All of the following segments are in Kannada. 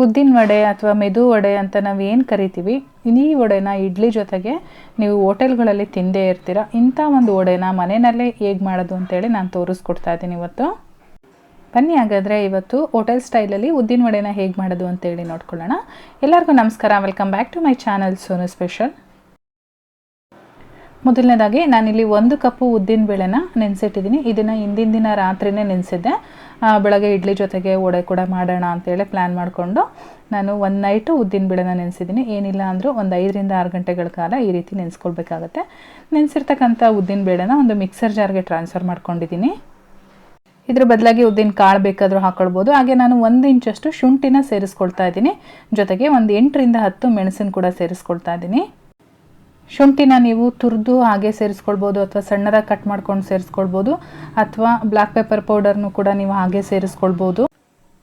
ಉದ್ದಿನ ವಡೆ ಅಥವಾ ಮೆದು ವಡೆ ಅಂತ ನಾವು ಏನು ಕರಿತೀವಿ, ಈ ವಡೆನ ಇಡ್ಲಿ ಜೊತೆಗೆ ನೀವು ಹೋಟೆಲ್ಗಳಲ್ಲಿ ತಿಂದೇ ಇರ್ತೀರ. ಇಂಥ ಒಂದು ವಡೆನ ಮನೆಯಲ್ಲೇ ಹೇಗೆ ಮಾಡೋದು ಅಂತೇಳಿ ನಾನು ತೋರಿಸ್ಕೊಡ್ತಾ ಇದ್ದೀನಿ ಇವತ್ತು. ಬನ್ನಿ ಹಾಗಾದರೆ ಇವತ್ತು ಹೋಟೆಲ್ ಸ್ಟೈಲಲ್ಲಿ ಉದ್ದಿನ ವಡೆನ ಹೇಗೆ ಮಾಡೋದು ಅಂತೇಳಿ ನೋಡ್ಕೊಳ್ಳೋಣ. ಎಲ್ಲರಿಗೂ ನಮಸ್ಕಾರ, welcome back to my channel Sonu special. ಮೊದಲನೇದಾಗಿ ನಾನಿಲ್ಲಿ 1 ಕಪ್ಪು ಉದ್ದಿನ ಬೇಳೆನ ನೆನೆಸಿಟ್ಟಿದ್ದೀನಿ. ಇದನ್ನು ಹಿಂದಿನ ದಿನ ರಾತ್ರಿನೇ ನೆನೆಸಿದ್ದೆ. ಬೆಳಗ್ಗೆ ಇಡ್ಲಿ ಜೊತೆಗೆ ವಡೆ ಕೂಡ ಮಾಡೋಣ ಅಂತೇಳಿ ಪ್ಲ್ಯಾನ್ ಮಾಡಿಕೊಂಡು ನಾನು 1 ನೈಟು ಉದ್ದಿನ ಬೇಳೆನ ನೆನೆಸಿದ್ದೀನಿ. ಏನಿಲ್ಲ ಅಂದರೂ ಒಂದು 5 ರಿಂದ 6 ಗಂಟೆಗಳ ಕಾಲ ಈ ರೀತಿ ನೆನೆಸ್ಕೊಳ್ಬೇಕಾಗತ್ತೆ. ನೆನೆಸಿರ್ತಕ್ಕಂಥ ಉದ್ದಿನ ಬೇಳೆನ ಒಂದು ಮಿಕ್ಸರ್ ಜಾರ್ಗೆ ಟ್ರಾನ್ಸ್ಫರ್ ಮಾಡ್ಕೊಂಡಿದ್ದೀನಿ. ಇದ್ರ ಬದಲಾಗಿ ಉದ್ದಿನ ಕಾಳು ಬೇಕಾದರೂ ಹಾಕ್ಕೊಳ್ಬೋದು. ಹಾಗೆ ನಾನು 1 ಇಂಚಷ್ಟು ಶುಂಠಿನ ಸೇರಿಸ್ಕೊಳ್ತಾ ಇದ್ದೀನಿ. ಜೊತೆಗೆ ಒಂದು 8 ರಿಂದ 10 ಮೆಣಸನ್ನು ಕೂಡ ಸೇರಿಸ್ಕೊಳ್ತಾ ಇದ್ದೀನಿ. ಶುಂಠಿನ ನೀವು ತುರಿದು ಹಾಗೆ ಸೇರಿಸ್ಕೊಳ್ಬೋದು, ಅಥವಾ ಸಣ್ಣದಾಗಿ ಕಟ್ ಮಾಡ್ಕೊಂಡು ಸೇರಿಸ್ಕೊಳ್ಬೋದು, ಅಥವಾ ಬ್ಲ್ಯಾಕ್ ಪೆಪ್ಪರ್ ಪೌಡರ್ನು ಕೂಡ ನೀವು ಹಾಗೆ ಸೇರಿಸ್ಕೊಳ್ಬೋದು.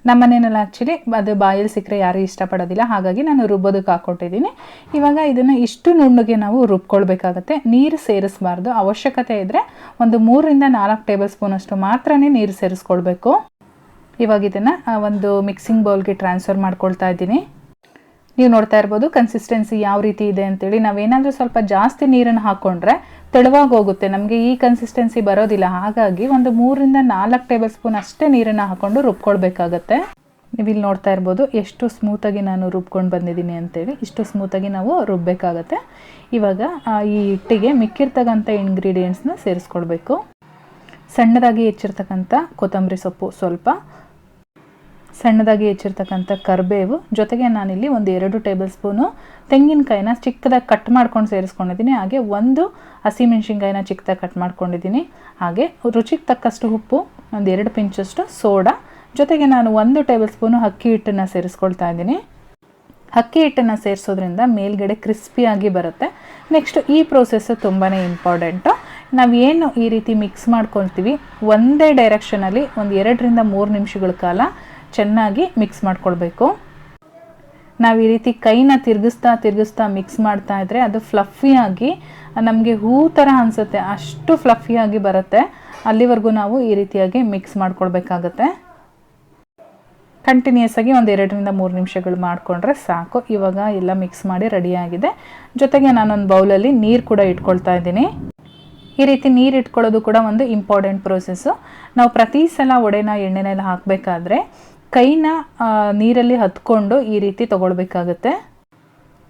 ನಮ್ಮ ಮನೆಯಲ್ಲಿ ಆ್ಯಕ್ಚುಲಿ ಅದು ಬಾಯಲ್ಲಿ ಸಿಕ್ಕರೆ ಯಾರೂ ಇಷ್ಟಪಡೋದಿಲ್ಲ, ಹಾಗಾಗಿ ನಾನು ರುಬ್ಬೋದಕ್ಕೆ ಹಾಕ್ಕೊಟ್ಟಿದ್ದೀನಿ. ಇವಾಗ ಇದನ್ನು ಇಷ್ಟು ನುಣ್ಣಗೆ ನಾವು ರುಬ್ಕೊಳ್ಬೇಕಾಗತ್ತೆ. ನೀರು ಸೇರಿಸಬಾರ್ದು. ಅವಶ್ಯಕತೆ ಇದ್ದರೆ ಒಂದು 3 ರಿಂದ 4 ಟೇಬಲ್ ಸ್ಪೂನ್ ಅಷ್ಟು ಮಾತ್ರ ನೀರು ಸೇರಿಸ್ಕೊಳ್ಬೇಕು. ಇವಾಗ ಇದನ್ನು ಒಂದು ಮಿಕ್ಸಿಂಗ್ ಬೌಲ್ಗೆ ಟ್ರಾನ್ಸ್ಫರ್ ಮಾಡ್ಕೊಳ್ತಾ ಇದ್ದೀನಿ. ನೀವು ನೋಡ್ತಾ ಇರ್ಬೋದು ಕನ್ಸಿಸ್ಟೆನ್ಸಿ ಯಾವ ರೀತಿ ಇದೆ ಅಂತೇಳಿ. ನಾವೇನಾದರೂ ಸ್ವಲ್ಪ ಜಾಸ್ತಿ ನೀರನ್ನು ಹಾಕ್ಕೊಂಡ್ರೆ ತೆಳುವಾಗಿ ಹೋಗುತ್ತೆ, ನಮಗೆ ಈ ಕನ್ಸಿಸ್ಟೆನ್ಸಿ ಬರೋದಿಲ್ಲ. ಹಾಗಾಗಿ ಒಂದು 3 ರಿಂದ 4 ಟೇಬಲ್ ಸ್ಪೂನ್ ಅಷ್ಟೇ ನೀರನ್ನು ಹಾಕ್ಕೊಂಡು ರುಬ್ಕೊಳ್ಬೇಕಾಗತ್ತೆ. ನೀವು ಇಲ್ಲಿ ನೋಡ್ತಾ ಇರ್ಬೋದು ಎಷ್ಟು ಸ್ಮೂತಾಗಿ ನಾನು ರುಬ್ಕೊಂಡು ಬಂದಿದ್ದೀನಿ ಅಂತೇಳಿ. ಇಷ್ಟು ಸ್ಮೂತಾಗಿ ನಾವು ರುಬ್ಬಬೇಕಾಗತ್ತೆ. ಇವಾಗ ಈ ಹಿಟ್ಟಿಗೆ ಮಿಕ್ಕಿರ್ತಕ್ಕಂಥ ಇಂಗ್ರೀಡಿಯೆಂಟ್ಸ್ನ ಸೇರಿಸ್ಕೊಳ್ಬೇಕು. ಸಣ್ಣದಾಗಿ ಹೆಚ್ಚಿರ್ತಕ್ಕಂಥ ಕೊತ್ತಂಬರಿ ಸೊಪ್ಪು ಸ್ವಲ್ಪ, ಸಣ್ಣದಾಗಿ ಹೆಚ್ಚಿರ್ತಕ್ಕಂಥ ಕರಿಬೇವು, ಜೊತೆಗೆ ನಾನಿಲ್ಲಿ ಒಂದು 2 ಟೇಬಲ್ ಸ್ಪೂನು ತೆಂಗಿನಕಾಯಿನ ಚಿಕ್ಕದಾಗಿ ಕಟ್ ಮಾಡ್ಕೊಂಡು ಸೇರಿಸ್ಕೊಂಡಿದ್ದೀನಿ. ಹಾಗೆ 1 ಹಸಿಮೆಣ್ಸಿನ್ಕಾಯಿನ ಚಿಕ್ಕದಾಗಿ ಕಟ್ ಮಾಡ್ಕೊಂಡಿದ್ದೀನಿ. ಹಾಗೆ ರುಚಿಗೆ ತಕ್ಕಷ್ಟು ಉಪ್ಪು, ಒಂದು 2 ಪಿಂಚಷ್ಟು ಸೋಡಾ, ಜೊತೆಗೆ ನಾನು 1 ಟೇಬಲ್ ಸ್ಪೂನು ಅಕ್ಕಿ ಹಿಟ್ಟನ್ನು ಸೇರಿಸ್ಕೊಳ್ತಾ ಇದ್ದೀನಿ. ಅಕ್ಕಿ ಹಿಟ್ಟನ್ನು ಸೇರಿಸೋದ್ರಿಂದ ಮೇಲ್ಗಡೆ ಕ್ರಿಸ್ಪಿಯಾಗಿ ಬರುತ್ತೆ. ನೆಕ್ಸ್ಟ್ ಈ ಪ್ರೋಸೆಸ್ಸು ತುಂಬಾ ಇಂಪಾರ್ಟೆಂಟು. ನಾವೇನು ಈ ರೀತಿ ಮಿಕ್ಸ್ ಮಾಡ್ಕೊಳ್ತೀವಿ, ಒಂದೇ ಡೈರೆಕ್ಷನಲ್ಲಿ ಒಂದು 2 ರಿಂದ 3 ನಿಮಿಷಗಳ ಕಾಲ ಚೆನ್ನಾಗಿ ಮಿಕ್ಸ್ ಮಾಡ್ಕೊಳ್ಬೇಕು. ನಾವು ಈ ರೀತಿ ಕೈನ ತಿರುಗಿಸ್ತಾ ಮಿಕ್ಸ್ ಮಾಡ್ತಾ ಇದ್ರೆ ಅದು ಫ್ಲಫಿಯಾಗಿ ನಮಗೆ ಹೂ ಥರ ಅನಿಸುತ್ತೆ, ಅಷ್ಟು ಫ್ಲಫಿಯಾಗಿ ಬರುತ್ತೆ. ಅಲ್ಲಿವರೆಗೂ ನಾವು ಈ ರೀತಿಯಾಗಿ ಮಿಕ್ಸ್ ಮಾಡ್ಕೊಳ್ಬೇಕಾಗತ್ತೆ. ಕಂಟಿನ್ಯೂಸ್ ಆಗಿ ಒಂದು 2 ರಿಂದ 3 ನಿಮಿಷಗಳು ಮಾಡಿಕೊಂಡ್ರೆ ಸಾಕು. ಇವಾಗ ಎಲ್ಲ ಮಿಕ್ಸ್ ಮಾಡಿ ರೆಡಿಯಾಗಿದೆ. ಜೊತೆಗೆ ನಾನೊಂದು ಬೌಲಲ್ಲಿ ನೀರು ಕೂಡ ಇಟ್ಕೊಳ್ತಾ ಇದ್ದೀನಿ. ಈ ರೀತಿ ನೀರು ಇಟ್ಕೊಳ್ಳೋದು ಕೂಡ ಒಂದು ಇಂಪಾರ್ಟೆಂಟ್ ಪ್ರೋಸೆಸ್ಸು. ನಾವು ಪ್ರತಿ ಸಲ ವಡೆನ ಎಣ್ಣೆನೆಲ್ಲ ಹಾಕಬೇಕಾದ್ರೆ ಕೈನ ನೀರಲ್ಲಿ ಹತ್ಕೊಂಡು ಈ ರೀತಿ ತೊಗೊಳ್ಬೇಕಾಗತ್ತೆ.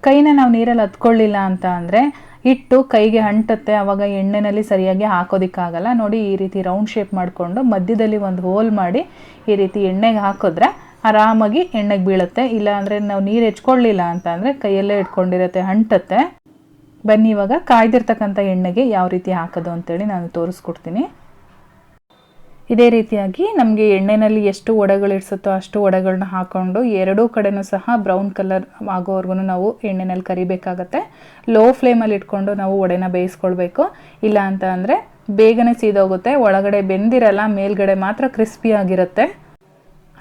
ಕೈನ ನಾವು ನೀರಲ್ಲಿ ಹತ್ಕೊಳ್ಳಿಲ್ಲ ಅಂತ ಅಂದರೆ ಹಿಟ್ಟು ಕೈಗೆ ಅಂಟುತ್ತೆ, ಆವಾಗ ಎಣ್ಣೆಯಲ್ಲಿ ಸರಿಯಾಗಿ ಹಾಕೋದಕ್ಕಾಗಲ್ಲ. ನೋಡಿ ಈ ರೀತಿ ರೌಂಡ್ ಶೇಪ್ ಮಾಡಿಕೊಂಡು ಮಧ್ಯದಲ್ಲಿ ಒಂದು ಹೋಲ್ ಮಾಡಿ ಈ ರೀತಿ ಎಣ್ಣೆಗೆ ಹಾಕಿದ್ರೆ ಆರಾಮಾಗಿ ಎಣ್ಣೆಗೆ ಬೀಳುತ್ತೆ. ಇಲ್ಲ ಅಂದರೆ ನಾವು ನೀರು ಹೆಚ್ಕೊಳ್ಳಿಲ್ಲ ಅಂತ ಅಂದರೆ ಕೈಯಲ್ಲೇ ಇಟ್ಕೊಂಡಿರುತ್ತೆ, ಅಂಟುತ್ತೆ. ಬನ್ನಿ ಇವಾಗ ಕಾಯ್ದಿರ್ತಕ್ಕಂಥ ಎಣ್ಣೆಗೆ ಯಾವ ರೀತಿ ಹಾಕೋದು ಅಂತೇಳಿ ನಾನು ತೋರಿಸ್ಕೊಡ್ತೀನಿ. ಇದೇ ರೀತಿಯಾಗಿ ನಮಗೆ ಎಣ್ಣೆಯಲ್ಲಿ ಎಷ್ಟು ವಡೆಗಳು ಇಡ್ಸುತ್ತೋ ಅಷ್ಟು ವಡೆಗಳನ್ನ ಹಾಕ್ಕೊಂಡು 2 ಕಡೆನೂ ಸಹ ಬ್ರೌನ್ ಕಲರ್ ಆಗೋವರೆಗೂ ನಾವು ಎಣ್ಣೆಯಲ್ಲಿ ಕರಿಬೇಕಾಗತ್ತೆ. ಲೋ ಫ್ಲೇಮಲ್ಲಿ ಇಟ್ಕೊಂಡು ನಾವು ವಡೆನ ಬೇಯಿಸ್ಕೊಳ್ಬೇಕು. ಇಲ್ಲ ಅಂತ ಅಂದರೆ ಬೇಗನೆ ಸೀದೋಗುತ್ತೆ, ಒಳಗಡೆ ಬೆಂದಿರಲ್ಲ, ಮೇಲ್ಗಡೆ ಮಾತ್ರ ಕ್ರಿಸ್ಪಿಯಾಗಿರುತ್ತೆ.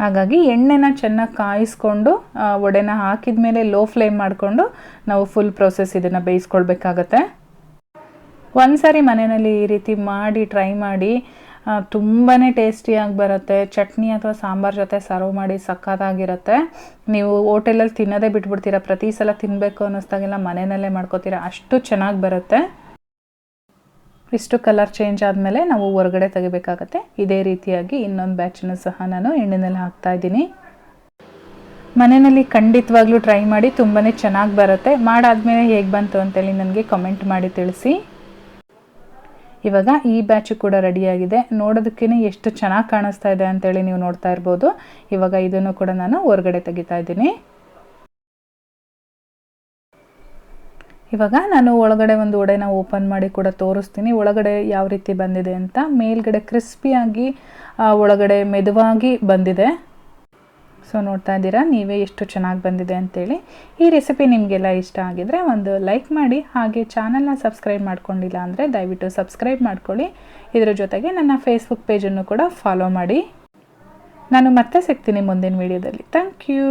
ಹಾಗಾಗಿ ಎಣ್ಣೆನ ಚೆನ್ನಾಗಿ ಕಾಯಿಸ್ಕೊಂಡು ವಡೆನ ಹಾಕಿದ ಮೇಲೆ ಲೋ ಫ್ಲೇಮ್ ಮಾಡಿಕೊಂಡು ನಾವು ಫುಲ್ ಪ್ರೋಸೆಸ್ ಇದನ್ನು ಬೇಯಿಸ್ಕೊಳ್ಬೇಕಾಗತ್ತೆ. ಒಂದು ಸಾರಿ ಮನೆಯಲ್ಲಿ ಈ ರೀತಿ ಮಾಡಿ ಟ್ರೈ ಮಾಡಿ, ತುಂಬಾ ಟೇಸ್ಟಿಯಾಗಿ ಬರುತ್ತೆ. ಚಟ್ನಿ ಅಥವಾ ಸಾಂಬಾರು ಜೊತೆ ಸರ್ವ್ ಮಾಡಿ ಸಕ್ಕತ್ತಾಗಿರುತ್ತೆ. ನೀವು ಹೋಟೆಲಲ್ಲಿ ತಿನ್ನೋದೇ ಬಿಟ್ಬಿಡ್ತೀರಾ, ಪ್ರತಿ ಸಲ ತಿನ್ನಬೇಕು ಅನ್ನಿಸ್ದಾಗೆಲ್ಲ ಮನೆಯಲ್ಲೇ ಮಾಡ್ಕೋತೀರಾ, ಅಷ್ಟು ಚೆನ್ನಾಗಿ ಬರುತ್ತೆ. ಇಷ್ಟು ಕಲರ್ ಚೇಂಜ್ ಆದಮೇಲೆ ನಾವು ಹೊರಗಡೆ ತೆಗಿಬೇಕಾಗತ್ತೆ. ಇದೇ ರೀತಿಯಾಗಿ ಇನ್ನೊಂದು ಬ್ಯಾಚನ್ನು ಸಹ ನಾನು ಎಣ್ಣೆಯಲ್ಲಿ ಹಾಕ್ತಾಯಿದ್ದೀನಿ. ಮನೆಯಲ್ಲಿ ಖಂಡಿತವಾಗ್ಲೂ ಟ್ರೈ ಮಾಡಿ, ತುಂಬಾ ಚೆನ್ನಾಗಿ ಬರುತ್ತೆ. ಮಾಡಾದ್ಮೇಲೆ ಹೇಗೆ ಬಂತು ಅಂತೇಳಿ ನನಗೆ ಕಮೆಂಟ್ ಮಾಡಿ ತಿಳಿಸಿ. ಇವಾಗ ಈ ಬ್ಯಾಚು ಕೂಡ ರೆಡಿಯಾಗಿದೆ. ನೋಡೋದಕ್ಕೇ ಎಷ್ಟು ಚೆನ್ನಾಗಿ ಕಾಣಿಸ್ತಾ ಇದೆ ಅಂತೇಳಿ ನೀವು ನೋಡ್ತಾ ಇರ್ಬೋದು. ಇವಾಗ ಇದನ್ನು ಕೂಡ ನಾನು ಹೊರಗಡೆ ತೆಗಿತಾ ಇದ್ದೀನಿ. ಇವಾಗ ನಾನು ಒಳಗಡೆ ಒಂದು ವಡೆನ ಓಪನ್ ಮಾಡಿ ಕೂಡ ತೋರಿಸ್ತೀನಿ, ಒಳಗಡೆ ಯಾವ ರೀತಿ ಬಂದಿದೆ ಅಂತ. ಮೇಲ್ಗಡೆ ಕ್ರಿಸ್ಪಿಯಾಗಿ, ಒಳಗಡೆ ಮೆದುವಾಗಿ ಬಂದಿದೆ. ಸೊ ನೋಡ್ತಾ ಇದ್ದೀರಾ ನೀವೇ ಎಷ್ಟು ಚೆನ್ನಾಗಿ ಬಂದಿದೆ ಅಂತೇಳಿ. ಈ ರೆಸಿಪಿ ನಿಮಗೆಲ್ಲ ಇಷ್ಟ ಆಗಿದರೆ ಒಂದು ಲೈಕ್ ಮಾಡಿ. ಹಾಗೆ ಚಾನಲ್ನ ಸಬ್ಸ್ಕ್ರೈಬ್ ಮಾಡ್ಕೊಂಡಿಲ್ಲ ಅಂದರೆ ದಯವಿಟ್ಟು ಸಬ್ಸ್ಕ್ರೈಬ್ ಮಾಡ್ಕೊಳ್ಳಿ. ಇದರ ಜೊತೆಗೆ ನನ್ನ ಫೇಸ್ಬುಕ್ ಪೇಜನ್ನು ಕೂಡ ಫಾಲೋ ಮಾಡಿ. ನಾನು ಮತ್ತೆ ಸಿಗ್ತೀನಿ ಮುಂದಿನ ವಿಡಿಯೋದಲ್ಲಿ. Thank you.